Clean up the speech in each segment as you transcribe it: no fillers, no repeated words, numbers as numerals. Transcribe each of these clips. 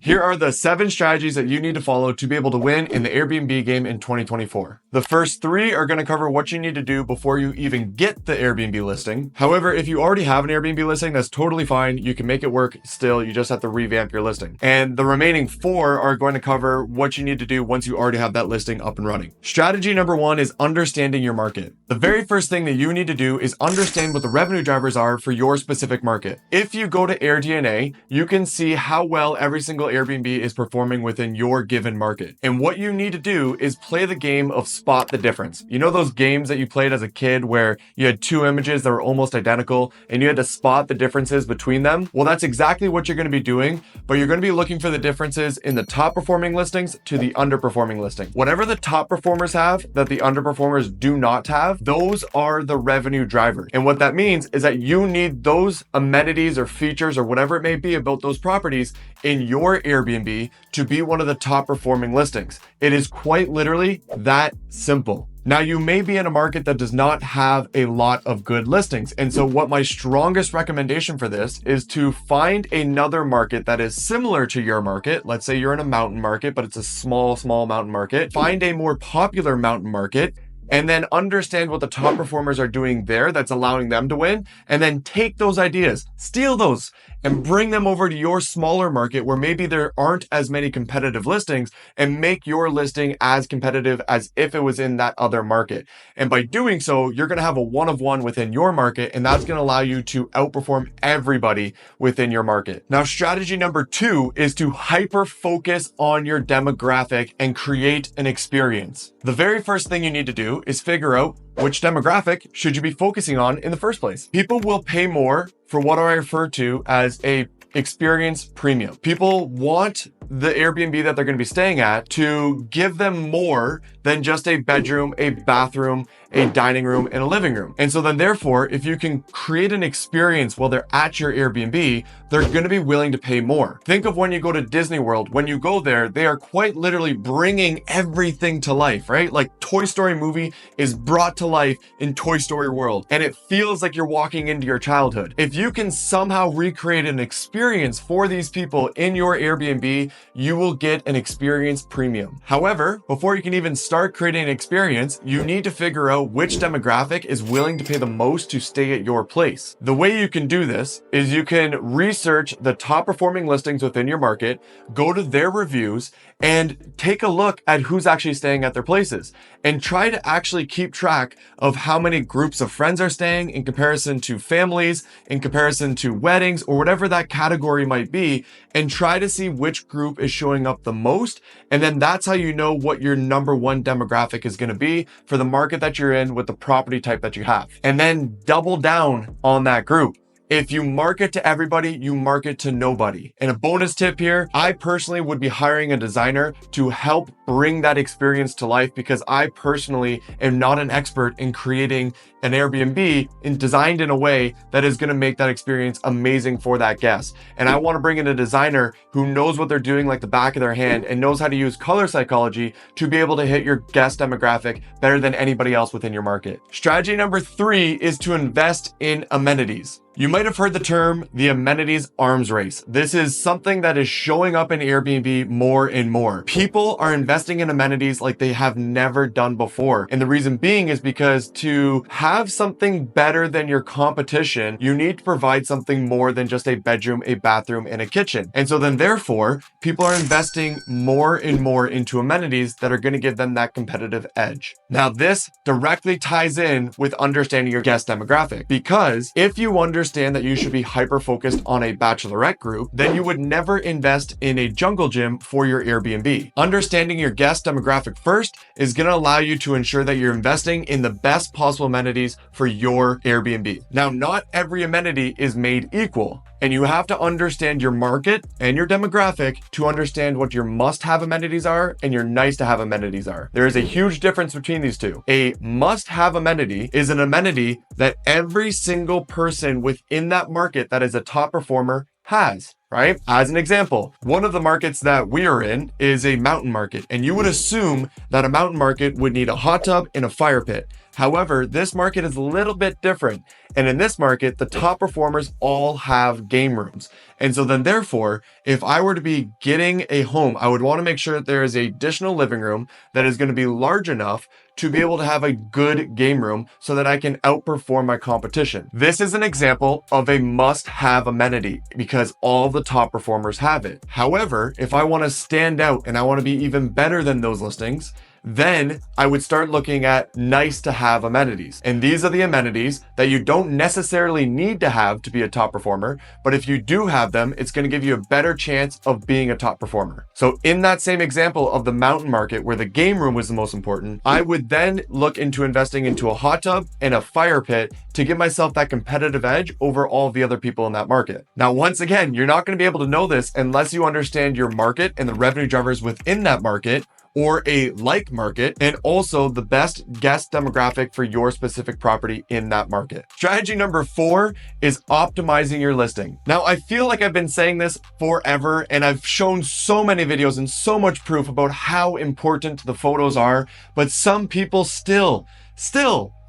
Here are the 7 strategies that you need to follow to be able to win in the Airbnb game in 2024. The first 3 are going to cover what you need to do before you even get the Airbnb listing. However, if you already have an Airbnb listing, that's totally fine. You can make it work still. You just have to revamp your listing. And the remaining 4 are going to cover what you need to do once you already have that listing up and running. Strategy number 1 is understanding your market. The very first thing that you need to do is understand what the revenue drivers are for your specific market. If you go to AirDNA, you can see how well every single Airbnb is performing within your given market. And what you need to do is play the game of spot the difference. You know those games that you played as a kid where you had 2 images that were almost identical and you had to spot the differences between them? Well, that's exactly what you're going to be doing, but you're going to be looking for the differences in the top performing listings to the underperforming listing. Whatever the top performers have that the underperformers do not have, those are the revenue driver. And what that means is that you need those amenities or features or whatever it may be about those properties in your Airbnb to be one of the top performing listings. It is quite literally that simple. Now, you may be in a market that does not have a lot of good listings. And so what my strongest recommendation for this is to find another market that is similar to your market. Let's say you're in a mountain market, but it's a small mountain market. Find a more popular mountain market and then understand what the top performers are doing there that's allowing them to win. And then take those ideas, steal those, and bring them over to your smaller market where maybe there aren't as many competitive listings, and make your listing as competitive as if it was in that other market. And by doing so, you're going to have a one-of-one within your market, and that's going to allow you to outperform everybody within your market. Now, strategy number 2 is to hyper focus on your demographic and create an experience. The very first thing you need to do is figure out which demographic should you be focusing on in the first place. People will pay more for what I refer to as a experience premium. People want the Airbnb that they're going to be staying at to give them more than just a bedroom, a bathroom, a dining room, and a living room. And so then therefore, if you can create an experience while they're at your Airbnb, they're going to be willing to pay more. Think of when you go to Disney World. When you go there, they are quite literally bringing everything to life, right? Like Toy Story movie is brought to life in Toy Story World, and it feels like you're walking into your childhood. If you can somehow recreate an experience for these people in your Airbnb, you will get an experience premium. However, before you can even start creating an experience, you need to figure out which demographic is willing to pay the most to stay at your place. The way you can do this is you can research the top performing listings within your market, go to their reviews, and take a look at who's actually staying at their places, and try to actually keep track of how many groups of friends are staying in comparison to families, in comparison to weddings, or whatever that category might be, and try to see which group is showing up the most. And then that's how you know what your number 1 demographic is going to be for the market that you're in with the property type that you have. And then double down on that group. If you market to everybody, you market to nobody. And a bonus tip here, I personally would be hiring a designer to help bring that experience to life, because I personally am not an expert in creating an Airbnb and designed in a way that is going to make that experience amazing for that guest. And I want to bring in a designer who knows what they're doing like the back of their hand and knows how to use color psychology to be able to hit your guest demographic better than anybody else within your market. Strategy number 3 is to invest in amenities. You might have heard the term the amenities arms race. This is something that is showing up in Airbnb more and more. People are investing in amenities like they have never done before. And the reason being is because to have something better than your competition, you need to provide something more than just a bedroom, a bathroom, and a kitchen. And so then therefore, people are investing more and more into amenities that are going to give them that competitive edge. Now, this directly ties in with understanding your guest demographic, because if you understand that you should be hyper focused on a bachelorette group, then you would never invest in a jungle gym for your Airbnb. Understanding your guest demographic first is going to allow you to ensure that you're investing in the best possible amenities for your Airbnb. Now, not every amenity is made equal, and you have to understand your market and your demographic to understand what your must-have amenities are and your nice-to-have amenities are. There is a huge difference between these two. A must-have amenity is an amenity that every single person within that market that is a top performer has, right? As an example, one of the markets that we are in is a mountain market, and you would assume that a mountain market would need a hot tub and a fire pit. However, this market is a little bit different. And in this market, the top performers all have game rooms. And so then therefore, if I were to be getting a home, I would want to make sure that there is an additional living room that is going to be large enough to be able to have a good game room so that I can outperform my competition. This is an example of a must-have amenity because all the top performers have it. However, if I want to stand out and I want to be even better than those listings, then I would start looking at nice to have amenities. And these are the amenities that you don't necessarily need to have to be a top performer, but if you do have them, it's going to give you a better chance of being a top performer. So in that same example of the mountain market where the game room was the most important, I would then look into investing into a hot tub and a fire pit to give myself that competitive edge over all the other people in that market. Now, once again, you're not going to be able to know this unless you understand your market and the revenue drivers within that market, or a like market, and also the best guest demographic for your specific property in that market. Strategy number 4 is optimizing your listing. Now, I feel like I've been saying this forever, and I've shown so many videos and so much proof about how important the photos are, but some people still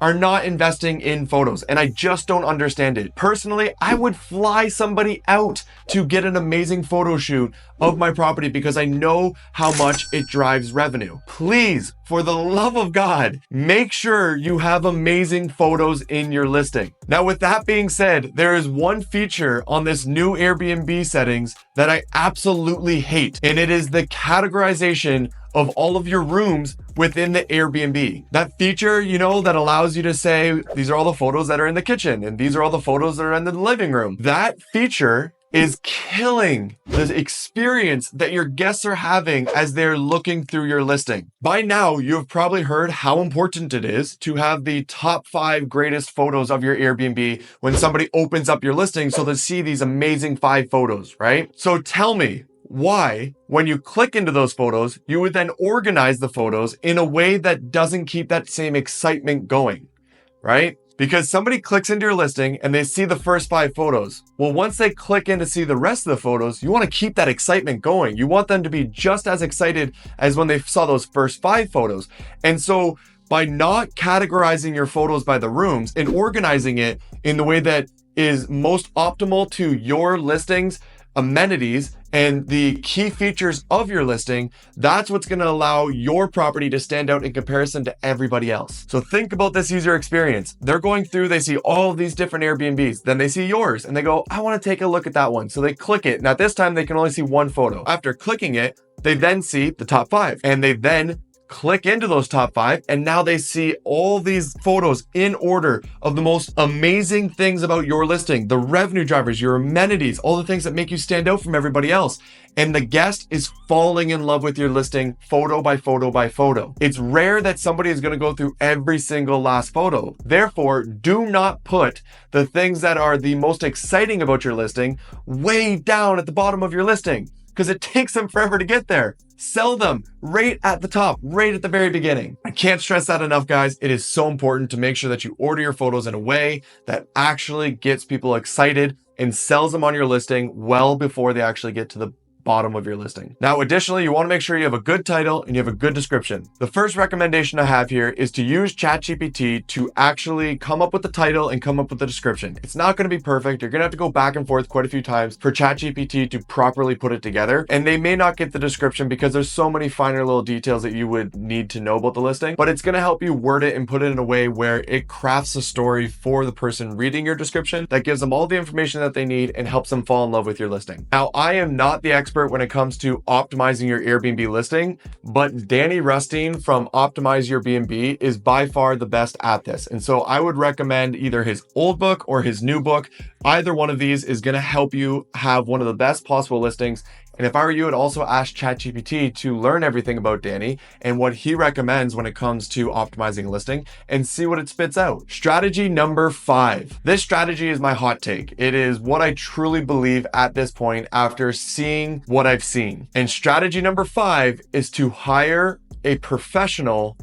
are not investing in photos, and I just don't understand it. Personally, I would fly somebody out to get an amazing photo shoot of my property because I know how much it drives revenue. Please, for the love of God, make sure you have amazing photos in your listing. Now, with that being said, there is one feature on this new Airbnb settings that I absolutely hate, and it is the categorization of all of your rooms within the Airbnb. That feature, that allows you to say, these are all the photos that are in the kitchen, and these are all the photos that are in the living room. That feature is killing the experience that your guests are having as they're looking through your listing. By now, you have probably heard how important it is to have the top 5 greatest photos of your Airbnb when somebody opens up your listing so they see these amazing 5 photos, right? So tell me, why, when you click into those photos, you would then organize the photos in a way that doesn't keep that same excitement going, right? Because somebody clicks into your listing and they see the first 5 photos. Well, once they click in to see the rest of the photos, you want to keep that excitement going. You want them to be just as excited as when they saw those first 5 photos. And so by not categorizing your photos by the rooms and organizing it in the way that is most optimal to your listings, amenities, and the key features of your listing, that's what's going to allow your property to stand out in comparison to everybody else. So think about this user experience. They're going through, they see all of these different Airbnbs, then they see yours and they go, I want to take a look at that one. So they click it. Now this time they can only see one photo. After clicking it, they then see the top 5 and they then click into those top 5, and now they see all these photos in order of the most amazing things about your listing, the revenue drivers, your amenities, all the things that make you stand out from everybody else. And the guest is falling in love with your listing photo by photo by photo. It's rare that somebody is going to go through every single last photo. Therefore, do not put the things that are the most exciting about your listing way down at the bottom of your listing, because it takes them forever to get there. Sell them right at the top, right at the very beginning. I can't stress that enough, guys. It is so important to make sure that you order your photos in a way that actually gets people excited and sells them on your listing well before they actually get to the bottom of your listing. Now, additionally, you want to make sure you have a good title and you have a good description. The first recommendation I have here is to use ChatGPT to actually come up with the title and come up with the description. It's not going to be perfect. You're going to have to go back and forth quite a few times for ChatGPT to properly put it together. And they may not get the description because there's so many finer little details that you would need to know about the listing, but it's going to help you word it and put it in a way where it crafts a story for the person reading your description that gives them all the information that they need and helps them fall in love with your listing. Now, I am not the expert when it comes to optimizing your Airbnb listing, but Danny Rustine from Optimize Your B&B is by far the best at this. And so I would recommend either his old book or his new book. Either one of these is going to help you have one of the best possible listings. And if I were you, I'd also ask ChatGPT to learn everything about Danny and what he recommends when it comes to optimizing a listing and see what it spits out. Strategy number 5. This strategy is my hot take. It is what I truly believe at this point after seeing what I've seen. And strategy number 5 is to hire a professional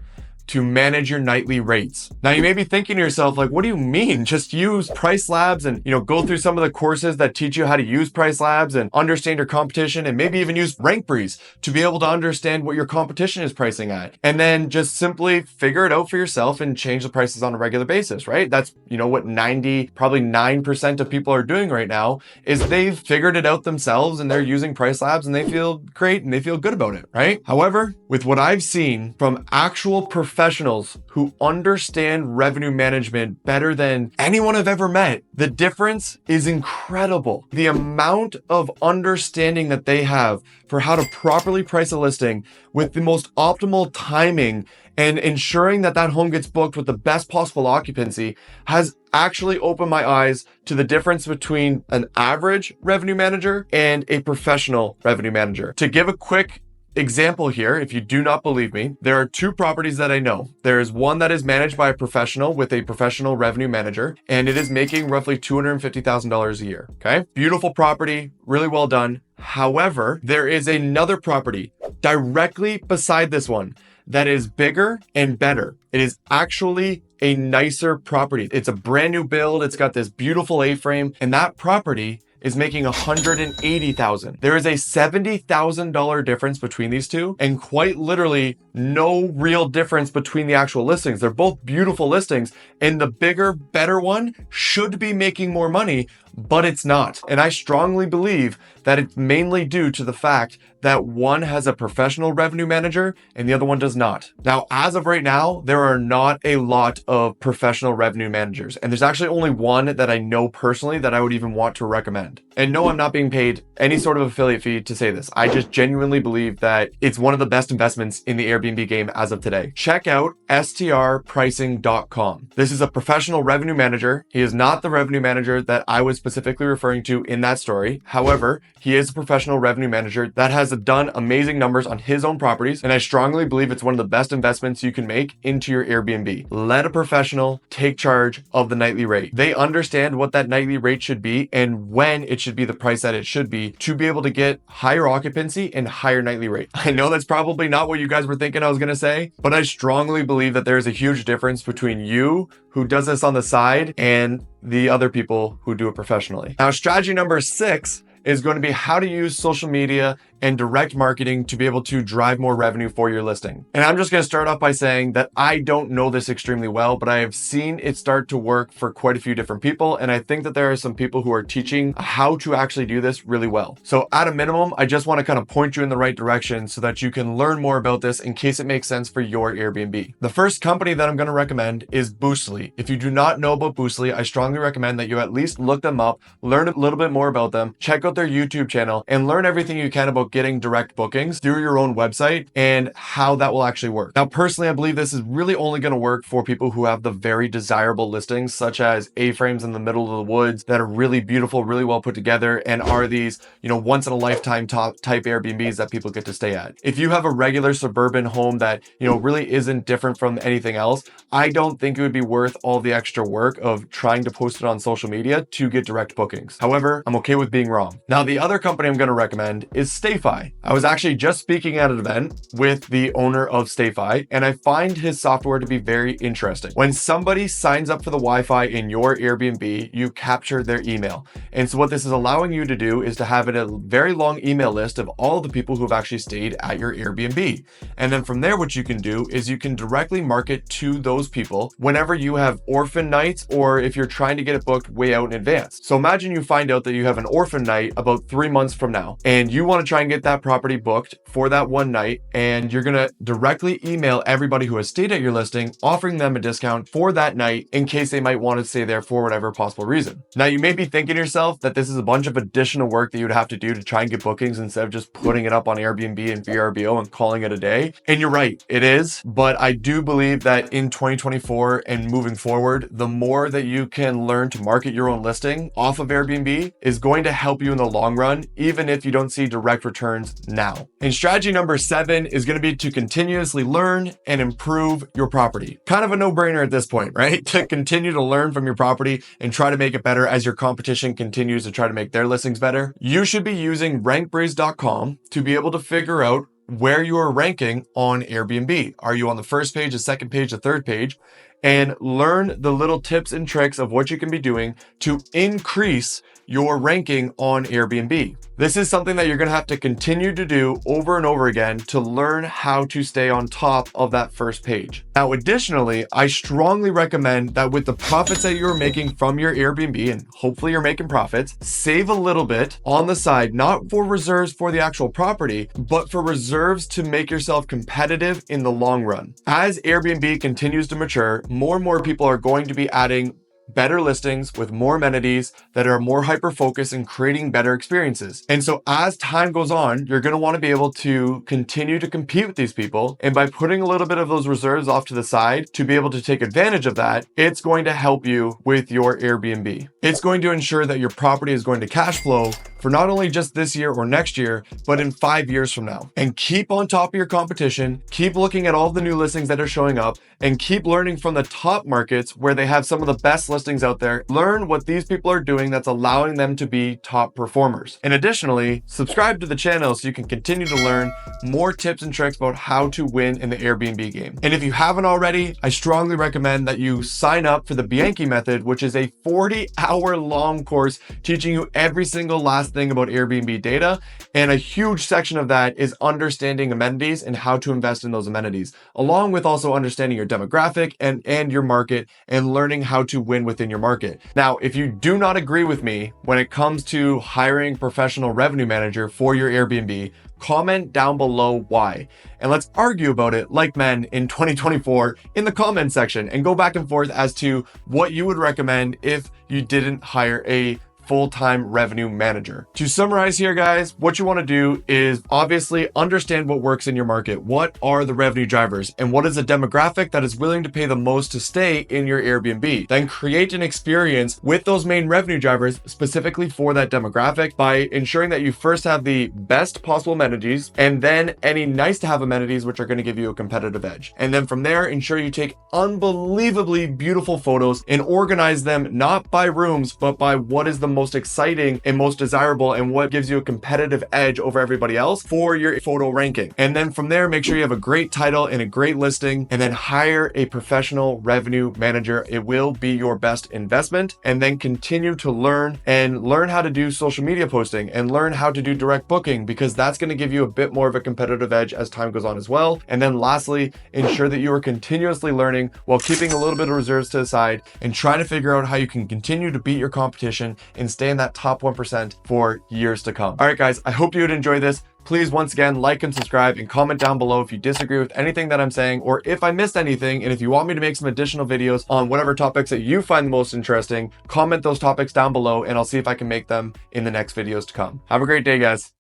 to manage your nightly rates. Now you may be thinking to yourself, like, what do you mean? Just use Price Labs and, go through some of the courses that teach you how to use Price Labs and understand your competition, and maybe even use RankBreeze to be able to understand what your competition is pricing at. And then just simply figure it out for yourself and change the prices on a regular basis, right? That's, what 90, probably 9% of people are doing right now, is they've figured it out themselves and they're using Price Labs and they feel great and they feel good about it, right? However, with what I've seen from actual professionals who understand revenue management better than anyone I've ever met, the difference is incredible. The amount of understanding that they have for how to properly price a listing with the most optimal timing and ensuring that that home gets booked with the best possible occupancy has actually opened my eyes to the difference between an average revenue manager and a professional revenue manager. To give a quick example here, if you do not believe me, there are two properties that I know. There is one that is managed by a professional with a professional revenue manager, and it is making roughly $250,000 a year. Okay. Beautiful property, really well done. However, there is another property directly beside this one that is bigger and better. It is actually a nicer property. It's a brand new build. It's got this beautiful A-frame, and that property is making $180,000. There is a $70,000 difference between these two, and quite literally no real difference between the actual listings. They're both beautiful listings, and the bigger, better one should be making more money, but it's not. And I strongly believe that it's mainly due to the fact that one has a professional revenue manager and the other one does not. Now, as of right now, there are not a lot of professional revenue managers. And there's actually only one that I know personally that I would even want to recommend. And no, I'm not being paid any sort of affiliate fee to say this. I just genuinely believe that it's one of the best investments in the Airbnb game as of today. Check out strpricing.com. This is a professional revenue manager. He is not the revenue manager that I was specifically referring to in that story. However, he is a professional revenue manager that has done amazing numbers on his own properties, and I strongly believe it's one of the best investments you can make into your Airbnb. Let a professional take charge of the nightly rate. They understand what that nightly rate should be and when it should be the price that it should be to be able to get higher occupancy and higher nightly rate. I know that's probably not what you guys were thinking I was going to say, but I strongly believe that there is a huge difference between you who does this on the side and the other people who do it professionally. Now, strategy number 6 is going to be how to use social media and direct marketing to be able to drive more revenue for your listing. And I'm just going to start off by saying that I don't know this extremely well, but I have seen it start to work for quite a few different people. And I think that there are some people who are teaching how to actually do this really well. So at a minimum, I just want to kind of point you in the right direction so that you can learn more about this in case it makes sense for your Airbnb. The first company that I'm going to recommend is Boostly. If you do not know about Boostly, I strongly recommend that you at least look them up, learn a little bit more about them, check out their YouTube channel, and learn everything you can about getting direct bookings through your own website and how that will actually work. Now, personally, I believe this is really only going to work for people who have the very desirable listings, such as A-frames in the middle of the woods that are really beautiful, really well put together, and are these, once in a lifetime type Airbnbs that people get to stay at. If you have a regular suburban home that, really isn't different from anything else, I don't think it would be worth all the extra work of trying to post it on social media to get direct bookings. However, I'm okay with being wrong. Now, the other company I'm going to recommend is StayFi. I was actually just speaking at an event with the owner of StayFi, and I find his software to be very interesting. When somebody signs up for the Wi-Fi in your Airbnb, you capture their email. And so what this is allowing you to do is to have a very long email list of all the people who have actually stayed at your Airbnb. And then from there, what you can do is you can directly market to those people whenever you have orphan nights, or if you're trying to get it booked way out in advance. So imagine you find out that you have an orphan night about 3 months from now, and you want to try and get that property booked for that one night, and you're going to directly email everybody who has stayed at your listing, offering them a discount for that night in case they might want to stay there for whatever possible reason. Now, you may be thinking to yourself that this is a bunch of additional work that you would have to do to try and get bookings instead of just putting it up on Airbnb and VRBO and calling it a day. And you're right, it is, but I do believe that in 2024 and moving forward, the more that you can learn to market your own listing off of Airbnb is going to help you in the long run, even if you don't see direct returns now. And strategy number 7 is going to be to continuously learn and improve your property. Kind of a no-brainer at this point, right? To continue to learn from your property and try to make it better as your competition continues to try to make their listings better. You should be using rankbreeze.com to be able to figure out where you are ranking on Airbnb. Are you on the first page, the second page, the third page? And learn the little tips and tricks of what you can be doing to increase your ranking on Airbnb. This is something that you're gonna have to continue to do over and over again to learn how to stay on top of that first page. Now, additionally, I strongly recommend that with the profits that you're making from your Airbnb, and hopefully you're making profits, save a little bit on the side, not for reserves for the actual property, but for reserves to make yourself competitive in the long run. As Airbnb continues to mature, more and more people are going to be adding better listings with more amenities that are more hyper-focused and creating better experiences. And so as time goes on, you're going to want to be able to continue to compete with these people. And by putting a little bit of those reserves off to the side to be able to take advantage of that, it's going to help you with your Airbnb. It's going to ensure that your property is going to cash flow for not only just this year or next year, but in 5 years from now. And keep on top of your competition, keep looking at all the new listings that are showing up, and keep learning from the top markets where they have some of the best listings out there. Learn what these people are doing that's allowing them to be top performers. And additionally, subscribe to the channel so you can continue to learn more tips and tricks about how to win in the Airbnb game. And if you haven't already, I strongly recommend that you sign up for the Bianchi method, which is a 40-hour-long course teaching you every single last thing about Airbnb data. And a huge section of that is understanding amenities and how to invest in those amenities, along with also understanding your demographic and your market and learning how to win within your market. Now, if you do not agree with me when it comes to hiring a professional revenue manager for your Airbnb, comment down below why. And let's argue about it like men in 2024 in the comment section and go back and forth as to what you would recommend if you didn't hire a full-time revenue manager. To summarize here, guys, what you want to do is obviously understand what works in your market. What are the revenue drivers and what is a demographic that is willing to pay the most to stay in your Airbnb? Then create an experience with those main revenue drivers specifically for that demographic by ensuring that you first have the best possible amenities and then any nice to have amenities which are going to give you a competitive edge. And then from there, ensure you take unbelievably beautiful photos and organize them not by rooms, but by what is the most exciting and most desirable and what gives you a competitive edge over everybody else for your photo ranking. And then from there, make sure you have a great title and a great listing, and then hire a professional revenue manager. It will be your best investment. And then continue to learn how to do social media posting and learn how to do direct booking, because that's going to give you a bit more of a competitive edge as time goes on as well. And then lastly, ensure that you are continuously learning while keeping a little bit of reserves to the side and trying to figure out how you can continue to beat your competition and stay in that top 1% for years to come. All right, guys, I hope you would enjoy this. Please, once again, like and subscribe and comment down below if you disagree with anything that I'm saying or if I missed anything. And if you want me to make some additional videos on whatever topics that you find the most interesting, comment those topics down below and I'll see if I can make them in the next videos to come. Have a great day, guys.